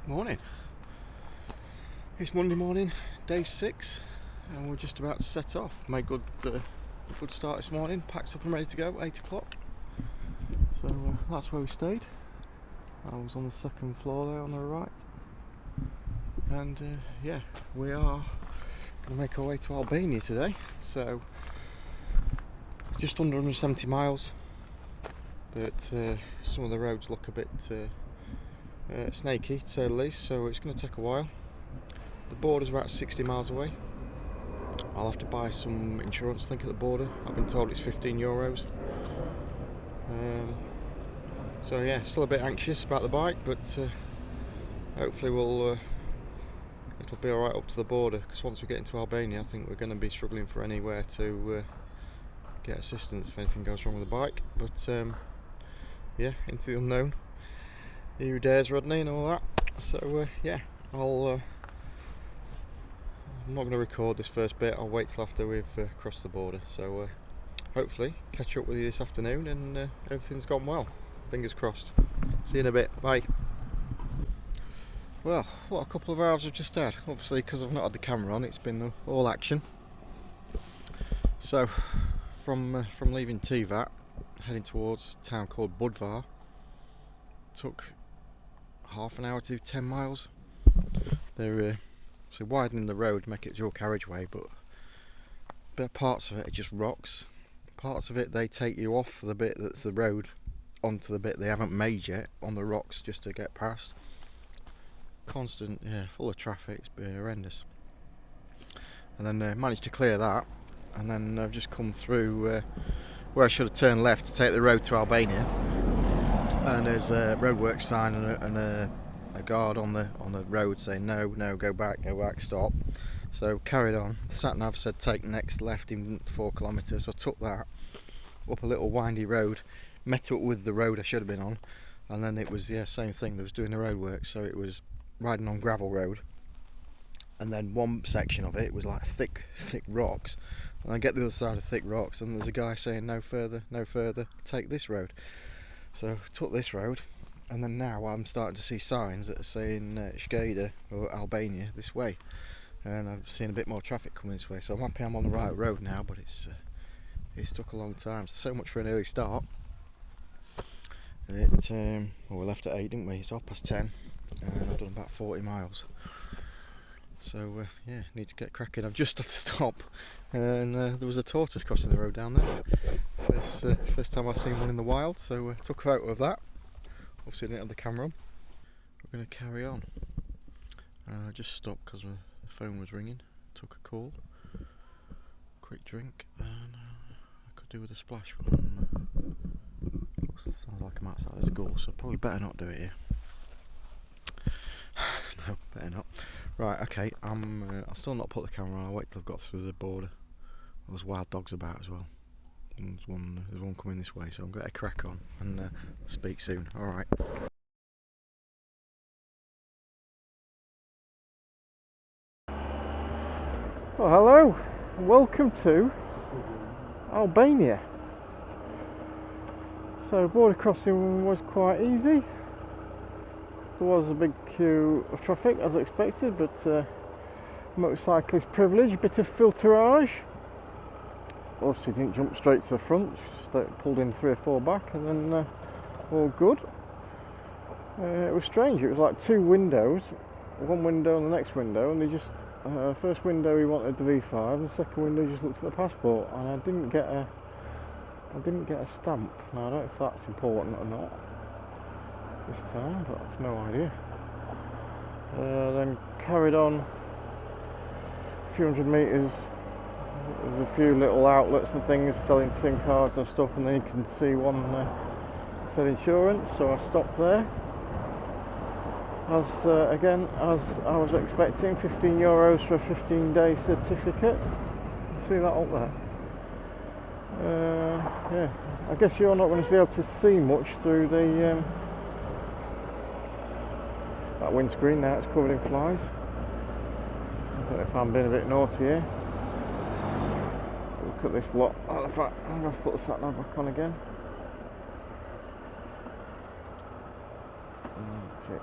Morning. It's Monday morning, day 6, and we're just about to set off. Made good start this morning. Packed up and ready to go. 8 o'clock. So that's where we stayed. I was on the second floor there on the right, and yeah, we are going to make our way to Albania today. So just under 170 miles, but some of the roads look a bit snaky to say the least, so it's going to take a while. The border's about 60 miles away. I'll have to buy some insurance, I think, at the border. I've been told it's €15. So yeah, still a bit anxious about the bike, but hopefully it'll be alright up to the border, because once we get into Albania I think we're going to be struggling for anywhere to get assistance if anything goes wrong with the bike. But yeah, into the unknown. Who dares, Rodney, and all that. So yeah, I'm not going to record this first bit. I'll wait till after we've crossed the border. So hopefully catch up with you this afternoon, and everything's gone well. Fingers crossed. See you in a bit. Bye. Well, what a couple of hours I've just had. Obviously, because I've not had the camera on, it's been all action. So from leaving Tivat, heading towards a town called Budvar, took half an hour to 10 miles. They're widening the road, make it dual carriageway, but parts of it are just rocks. Parts of it they take you off the bit that's the road onto the bit they haven't made yet on the rocks just to get past. Constant, yeah, full of traffic. It's been horrendous. And then managed to clear that, and then I've just come through where I should have turned left to take the road to Albania. And there's a roadworks sign and a guard on the road saying no, go back, stop. So carried on. The sat nav said take next left in 4 kilometres. So I took that up a little windy road, met up with the road I should have been on, and then it was same thing. They was doing the roadworks, so it was riding on gravel road, and then one section of it was like thick rocks. And I get the other side of thick rocks, and there's a guy saying no further, take this road. So took this road, and then now I'm starting to see signs that are saying Shkeda or Albania this way, and I've seen a bit more traffic coming this way. So I'm happy I'm on the right road now, but it's took a long time. So much for an early start. We left at 8, didn't we? It's 10:30, and I've done about 40 miles. So yeah, need to get cracking. I've just had to stop, and there was a tortoise crossing the road down there. First time I've seen one in the wild, so took a photo of that. Obviously I didn't have the camera on. We're going to carry on. I just stopped because the phone was ringing. Took a call. Quick drink, and I could do with a splash, but sounds like I'm outside of school, so probably better not do it here. No, better not. Right, okay, I'll still not put the camera on. I'll wait till I've got through the border. There's wild dogs about as well. There's one coming this way, so I'm going to crack on and speak soon. Alright. Well, hello, welcome to Albania. So border crossing was quite easy. There was a big queue of traffic as expected, but motorcyclist privilege, a bit of filterage. Obviously didn't jump straight to the front, just pulled in 3 or 4 back, and then all good. It was strange, it was like 2 windows, one window and the next window, and they just first window he wanted the V5, and the second window just looked at the passport, and I didn't get a stamp. Now I don't know if that's important or not this time, but I've no idea. Then carried on a few hundred metres. There's a few little outlets and things selling SIM cards and stuff, and then you can see one said insurance, so I stopped there. As I was expecting, €15 for a 15-day certificate. See that up there? Yeah, I guess you're not going to be able to see much through the that windscreen now. It's covered in flies. I don't know if I'm being a bit naughty here. Look at this lot. I'm going to put the sat nav back on again.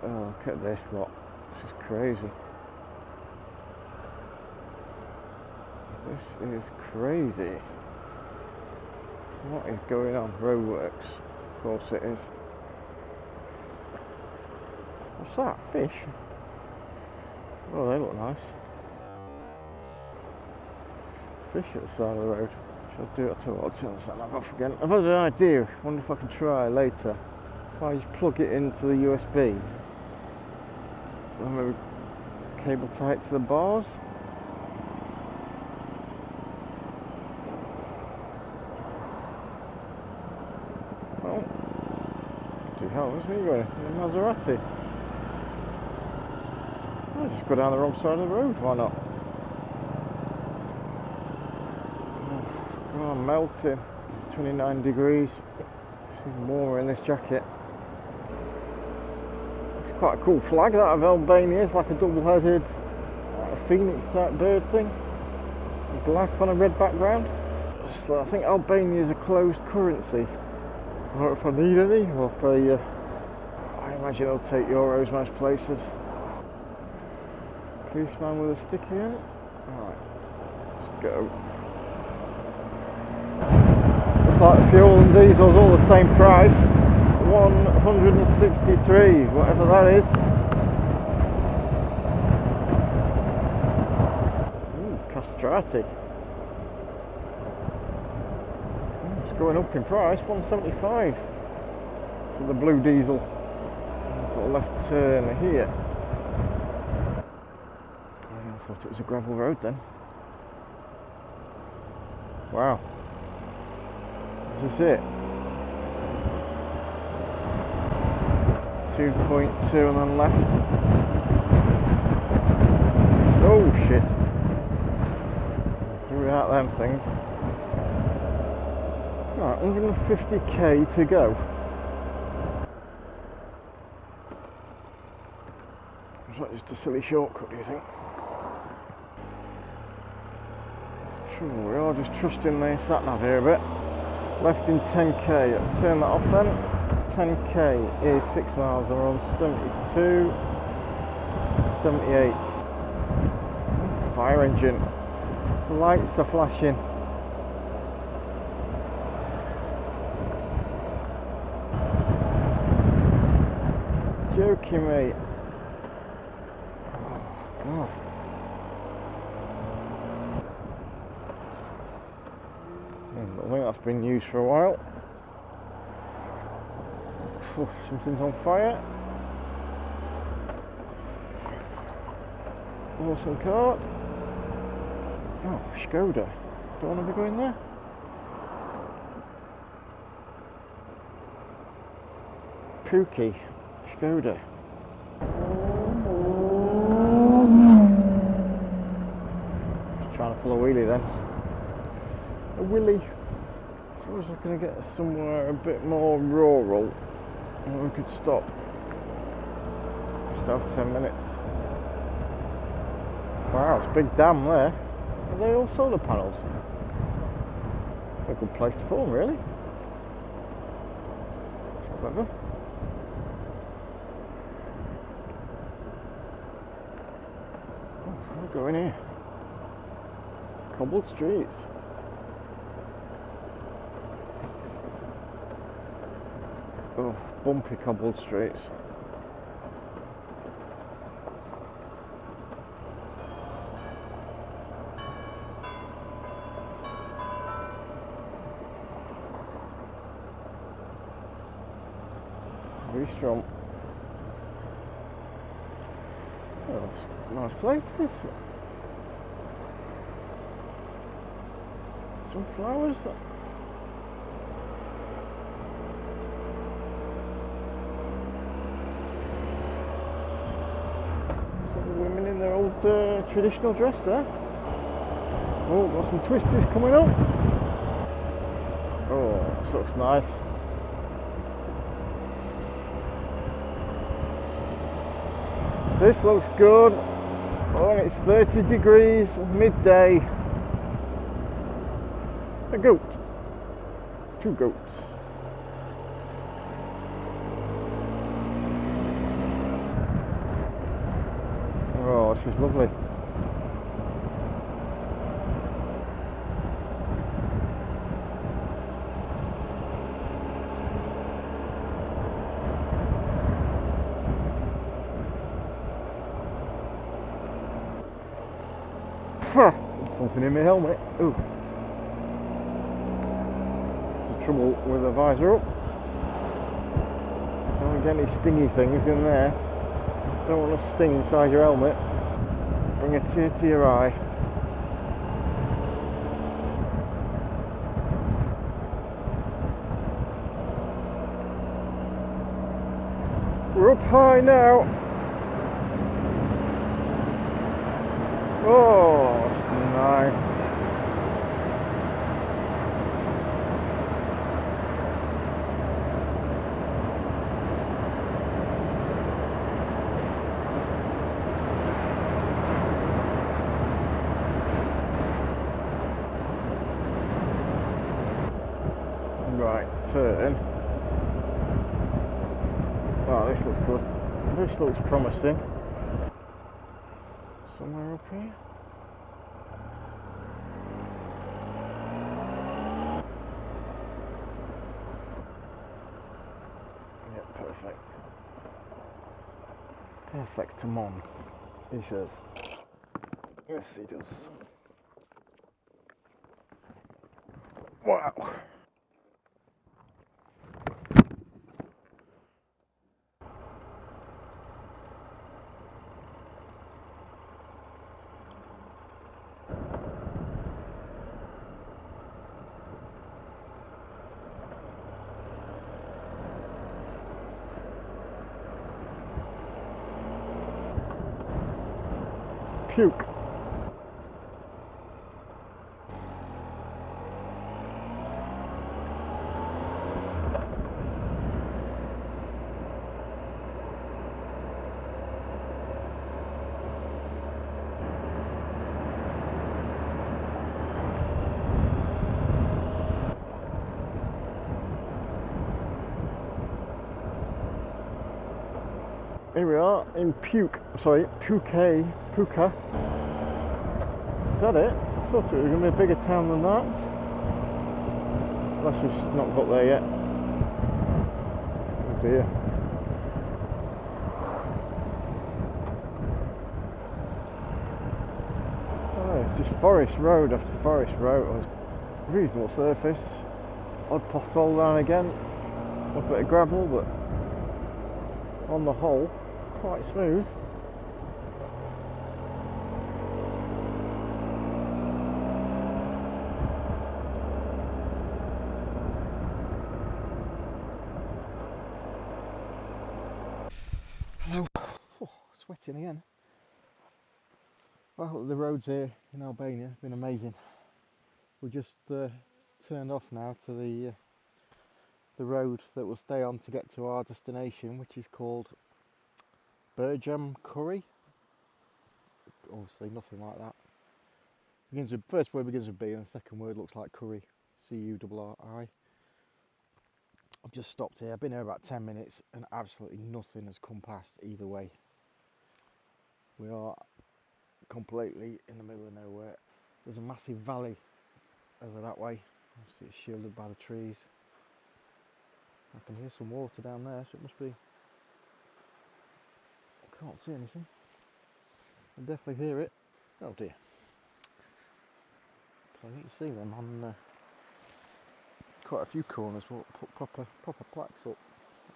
Oh, look at this lot. This is crazy. This is crazy. What is going on? Roadworks. Of course it is. What's that? Fish? Oh, they look nice. Fish at the side of the road. Shall I do it? I'll turn this off again. I've had an idea. I wonder if I can try later. If I just plug it into the USB and maybe cable tie it to the bars. Well, bloody hell, where's he going? In a Maserati. I'll just go down the wrong side of the road, why not? Oh, I'm melting. 29 degrees. It's even warmer in this jacket. It's quite a cool flag that of Albania. It's like a double-headed phoenix type bird thing. Black on a red background. So I think Albania is a closed currency. I don't know if I need any, or if I imagine they'll take euros most places. Policeman with a sticky in it. Alright, let's go. Looks like the fuel and diesel's all the same price. 163, whatever that is. Castrati. It's going up in price, 175 for the blue diesel. Got a left turn here. I thought it was a gravel road then. Wow. Is this it? 2.2 and then left. Oh shit. Without them things. Right, 150k to go. Is that just a silly shortcut, do you think? Sure, we are just trusting the sat-nav here a bit. Left in 10k, let's turn that off then. 10k is 6 miles, and we're on 72, 78. Fire engine. The lights are flashing. Joking, mate. Oh, God. I think that's been used for a while. Something's on fire. Awesome cart. Oh, Skoda. Don't want to be going there. Puke I, Skoda. Just trying to pull a wheelie then. A willy. So I was going to get somewhere a bit more rural and we could stop. Just have 10 minutes. Wow, it's a big dam there. Are they all solar panels? A good place to put them, really. It's clever. Oh, we'll go in here. Cobbled streets. Oh, bumpy cobbled streets. Restaurant. Oh, it's a nice place, this. Some flowers. Some of the women in their old traditional dress there. Oh, got some twisties coming up. Oh, this looks nice. This looks good. Oh, and it's 30 degrees, midday. A goat. 2 goats. is lovely. There's something in my helmet. Ooh. There's the trouble with the visor up. Don't get any stingy things in there. Don't want to sting inside your helmet. Bring a tear to your eye. We're up high now. Oh, it's nice. Right, turn. Oh, this looks good. This looks promising. Somewhere up here. Yep, perfect. Perfectamon, he says. Yes, he does. Wow. Puke. Here we are in Puke I. Is that it? I thought it was going to be a bigger town than that. Unless we've not got there yet. Oh dear. Oh, it's just forest road after forest road. Reasonable surface. Odd pothole down again. A bit of gravel, but on the whole, quite smooth. Hello. Oh, sweating again. Well, the roads here in Albania have been amazing. We just turned off now to the road that we'll stay on to get to our destination, which is called Bajram Curri. Obviously nothing like that. First word begins with B and the second word looks like curry. C-U-R-R-I. I've just stopped here. I've been here about 10 minutes and absolutely nothing has come past either way. We are completely in the middle of nowhere. There's a massive valley over that way. Obviously it's shielded by the trees. I can hear some water down there, so it must be... I can't see anything. I can definitely hear it. Oh dear. I think you see them on quite a few corners. We'll put proper plaques up.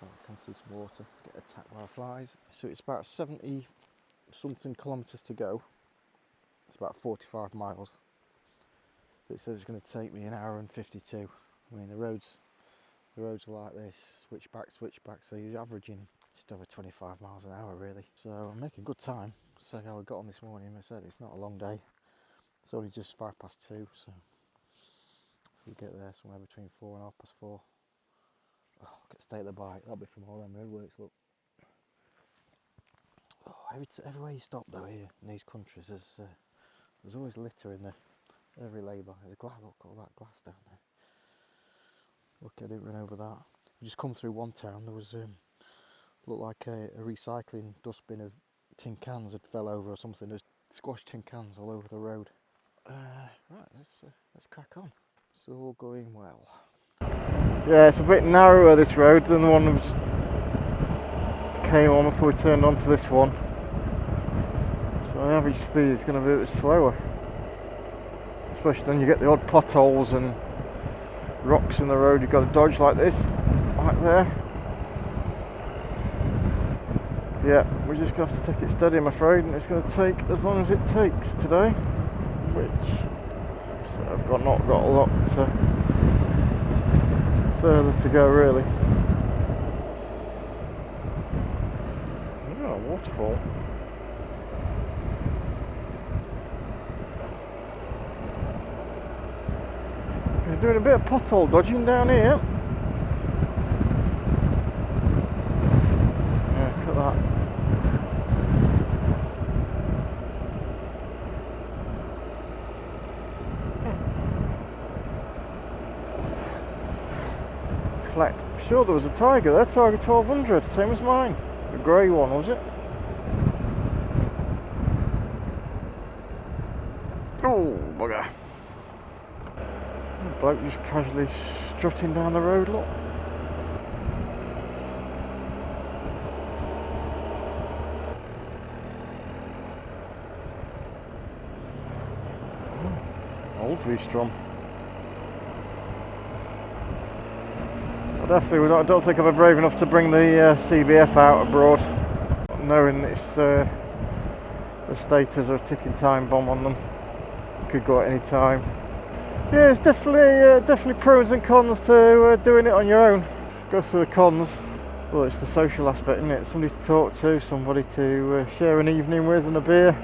Oh, I can see some water. Get attacked by flies. So it's about 70 something kilometres to go. It's about 45 miles. It says it's going to take me an hour and 52. I mean the roads are like this, switchback, so you're averaging just over 25 miles an hour really. So I'm making good time. So how I got on this morning, I said it's not a long day. It's only just 2:05, so if we get there somewhere between 4 and 4:30. Oh, get stay at the bike. That'll be from all them roadworks. Look. Oh, everywhere you stop though here in these countries, there's always litter in every lay-by. There's glass. Look, all that glass down there. Look, I didn't run over that. We just come through one town. There was looked like a recycling dustbin of tin cans had fell over or something. There's squashed tin cans all over the road. Right, let's crack on. It's all going well. Yeah, it's a bit narrower this road than the one that came on before we turned onto this one. So the average speed is going to be a bit slower. Especially when you get the odd potholes and rocks in the road you've got to dodge like this, right there. Yeah, we're just going to have to take it steady, I'm afraid, and it's going to take as long as it takes today, which so I've not got a lot further to go really. Oh, waterfall. We're doing a bit of pothole dodging down here. Yeah, look at that. Reflect. Sure, there was a Tiger there, Tiger 1200, same as mine. The grey one, was it? Oh, bugger. The bloke just casually strutting down the road, look. Old V-Strom. I don't think I'll be brave enough to bring the CBF out abroad, knowing it's the stators are a ticking time bomb on them. Could go at any time. Yeah, it's definitely pros and cons to doing it on your own. Go through the cons. Well, it's the social aspect, isn't it? Somebody to talk to, somebody to share an evening with and a beer,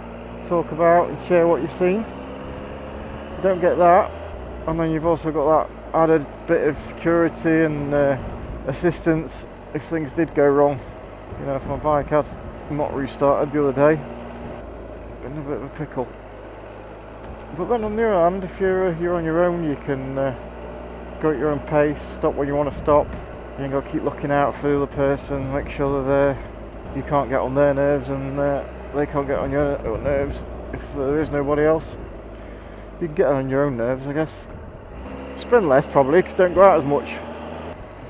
talk about and share what you've seen. You don't get that, and then you've also got that added bit of security and assistance if things did go wrong. You know, if my bike had not restarted the other day, been a bit of a pickle. But then on the other hand, if you're on your own, you can go at your own pace, stop when you want to stop. You ain't got to keep looking out for the other person, make sure they're there. You can't get on their nerves, and they can't get on your nerves if there is nobody else. You can get on your own nerves, I guess. Spend less probably, because you don't go out as much.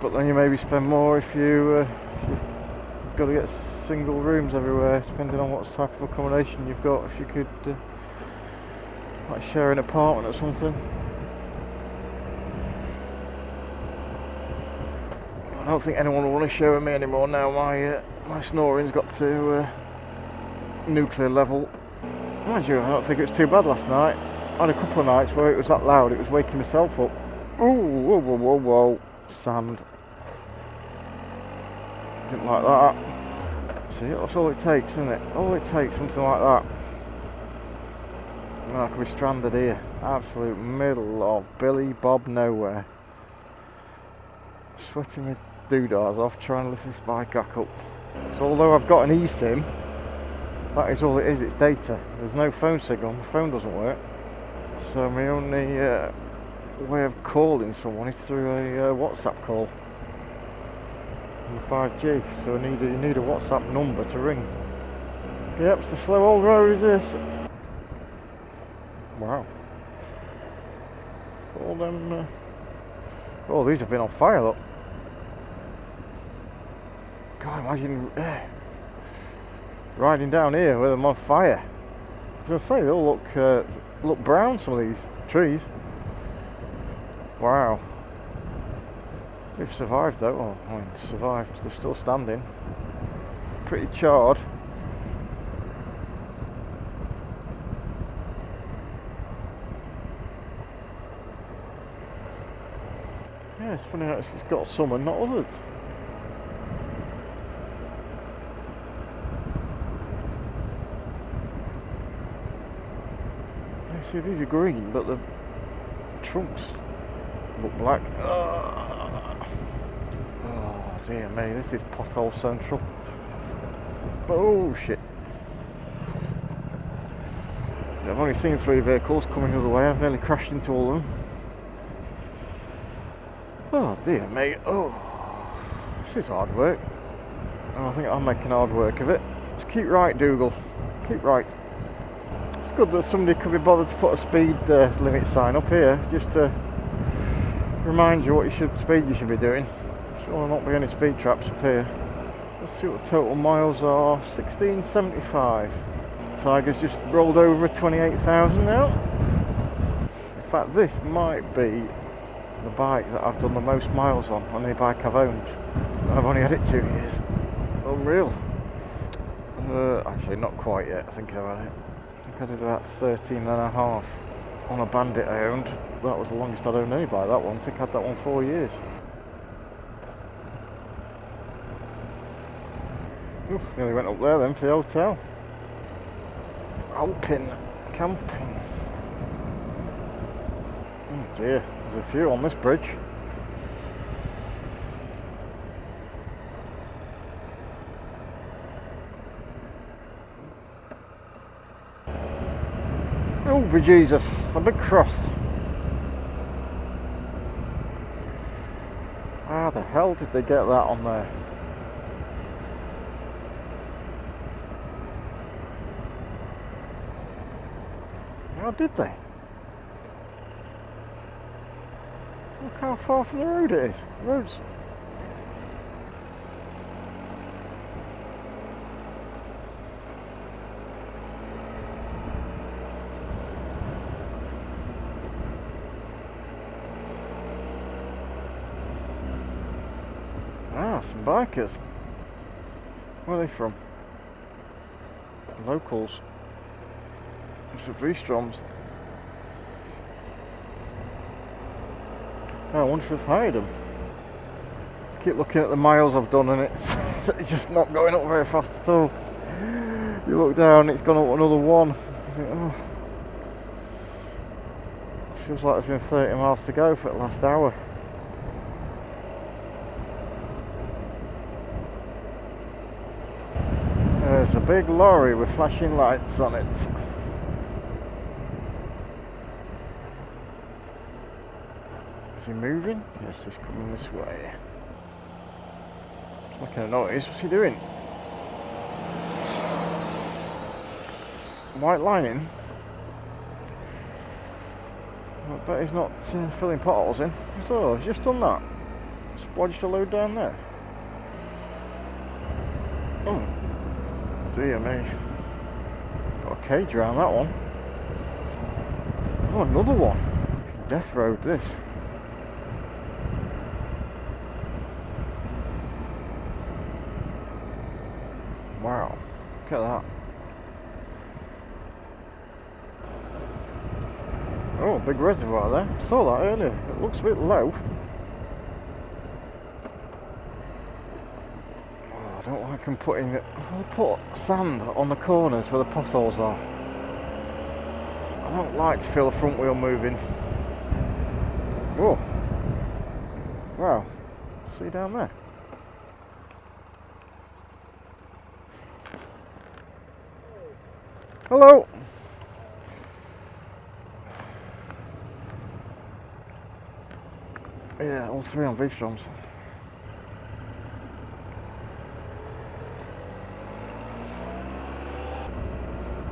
But then you maybe spend more if you've got to get single rooms everywhere, depending on what type of accommodation you've got. If you could like share an apartment or something. I don't think anyone will want to share with me anymore now. My snoring's got to nuclear level. Mind you, I don't think it was too bad last night. I had a couple of nights where it was that loud, it was waking myself up. Ooh, whoa, whoa, whoa, whoa. Sand. Didn't like that. See, that's all it takes, isn't it? All it takes, something like that. And I could be stranded here. Absolute middle of Billy Bob nowhere. Sweating my doodahs off trying to lift this bike back up. So although I've got an eSIM, that is all it is, it's data. There's no phone signal, my phone doesn't work. So my only way of calling someone is through a WhatsApp call on the 5G. So you need a WhatsApp number to ring. Yep, it's a slow old road, is this? Wow. All them oh, these have been on fire, look. God, imagine riding down here with them on fire. I was going to say, they all look brown, some of these trees. Wow. They've survived though. Oh, I mean, survived. They're still standing. Pretty charred. Yeah, it's funny how it's got some and not others. See, these are green, but the trunks look black. Oh dear me, this is pothole central. Oh shit. I've only seen 3 vehicles coming the other way. I've nearly crashed into all of them. Oh dear me. Oh, this is hard work. And I think I'm making hard work of it. Just keep right, Dougal. Keep right. It's good that somebody could be bothered to put a speed limit sign up here, just to remind you what speed you should be doing. There will not be any speed traps up here. Let's see what the total miles are. 1675. Tiger's just rolled over 28,000 now. In fact, this might be the bike that I've done the most miles on any bike I've owned. I've only had it 2 years. Unreal. Actually, not quite yet, thinking about it. I think I did about 13 and a half on a Bandit I owned. That was the longest I'd owned any bike, that one. I think I had that one 4 years. Ooh, nearly went up there then for the hotel. Alpin camping. Oh dear, there's a few on this bridge. Oh bejesus, a big cross. How the hell did they get that on there? How did they? Look how far from the road it is. The road's... Ah, some bikers. Where are they from? Locals. Some V-Stroms. I wonder if I've hired them. Keep looking at the miles I've done and it's just not going up very fast at all. You look down, it's gone up another one. You think, oh. Feels like there's been 30 miles to go for the last hour. There's a big lorry with flashing lights on it. Is he moving? Yes, he's coming this way. He's making a noise. What's he doing? White lining? I bet he's not filling potholes in. So, he's just done that. Splodged a load down there. Oh, dear me. Got a cage around that one. Oh, another one. Death road, this. Wow, look at that. Oh, big reservoir there. I saw that earlier. It looks a bit low. Oh, I don't like them putting it. I'll put sand on the corners where the potholes are. I don't like to feel the front wheel moving. Oh, wow. See down there. Hello. Yeah, all three on V-Stroms.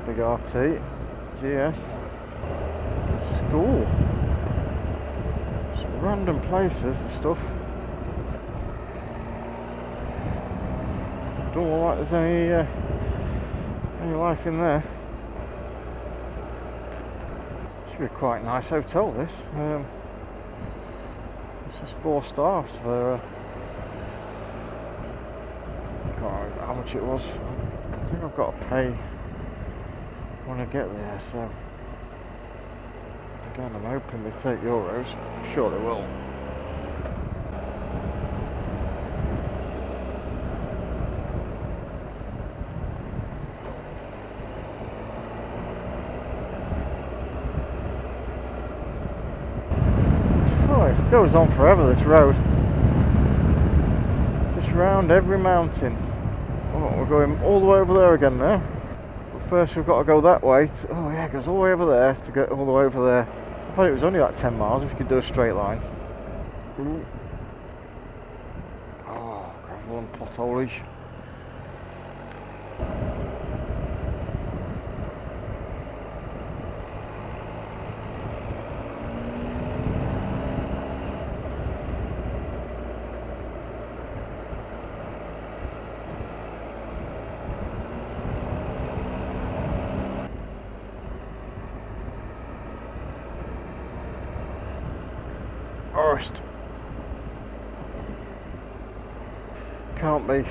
Big RT, GS, school. Some random places and stuff. Don't look like there's any life in there. Should be a quite nice hotel, this. This is 4 stars for I can't remember how much it was. I think I've got to pay when I get there, so again I'm hoping they take euros. I'm sure they will. It goes on forever, this road. Just round every mountain. Oh, we're going all the way over there again now. But first we've got to go that way. Oh yeah, it goes all the way over there to get all the way over there. I thought it was only like 10 miles if you could do a straight line. Ooh. Oh, gravel and potholeage. can't be.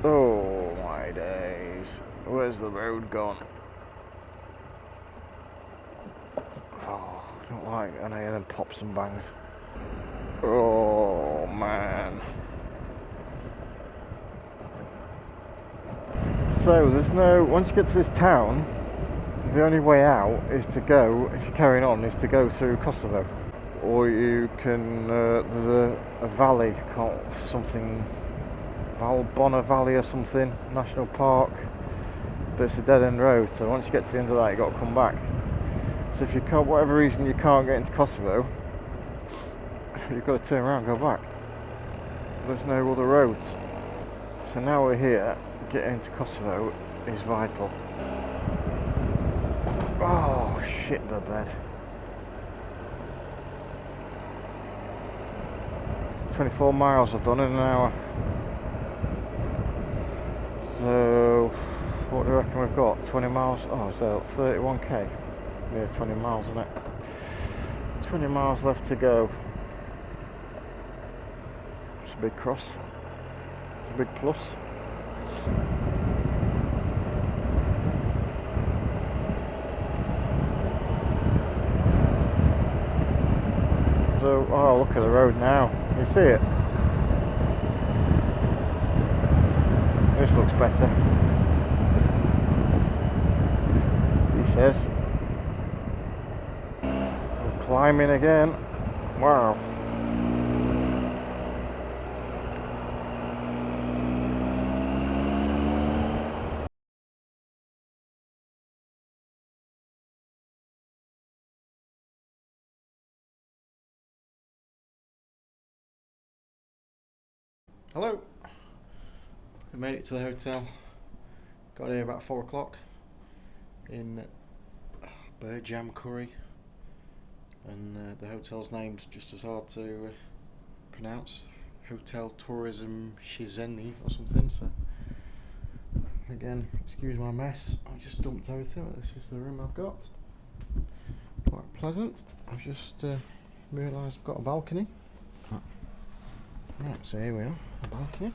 Oh my days. Where's the road gone? Oh, I don't like any of them pops and bangs. Oh man. So there's no, once you get to this town, the only way out is to go, if you're carrying on, is to go through Kosovo. Or you can, there's a valley called something, Valbona Valley or something, national park, but it's a dead end road, so once you get to the end of that you've got to come back. So if you can't, whatever reason you can't get into Kosovo, you've got to turn around and go back. There's no other roads. So now we're here, getting into Kosovo is vital. Oh shit, the bed. 24 miles I've done in an hour. So what do you reckon we've got? 20 miles? Oh, so 31k. Yeah, 20 miles isn't it? 20 miles left to go. It's a big cross. It's a big plus. So, oh, look at the road now. You see it? This looks better. He says. We're climbing again. Wow. Hello. We made it to the hotel. Got here about 4 o'clock in Bajram Curri, and the hotel's name's just as hard to pronounce. Hotel Tourism Shizeni or something. So again, excuse my mess. I've just dumped everything. This is the room I've got. Quite pleasant. I've just realised I've got a balcony. Right, so here we are, a balcony.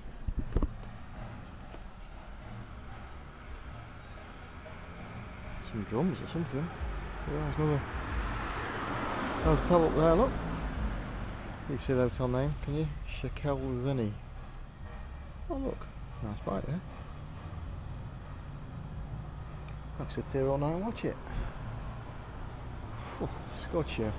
Some drums or something. Yeah, there's another hotel up there, look. You see the hotel name, can you? Shekelzeni. Oh look, nice bike there. I can sit here all night and watch it. Oh, Scotch, yeah.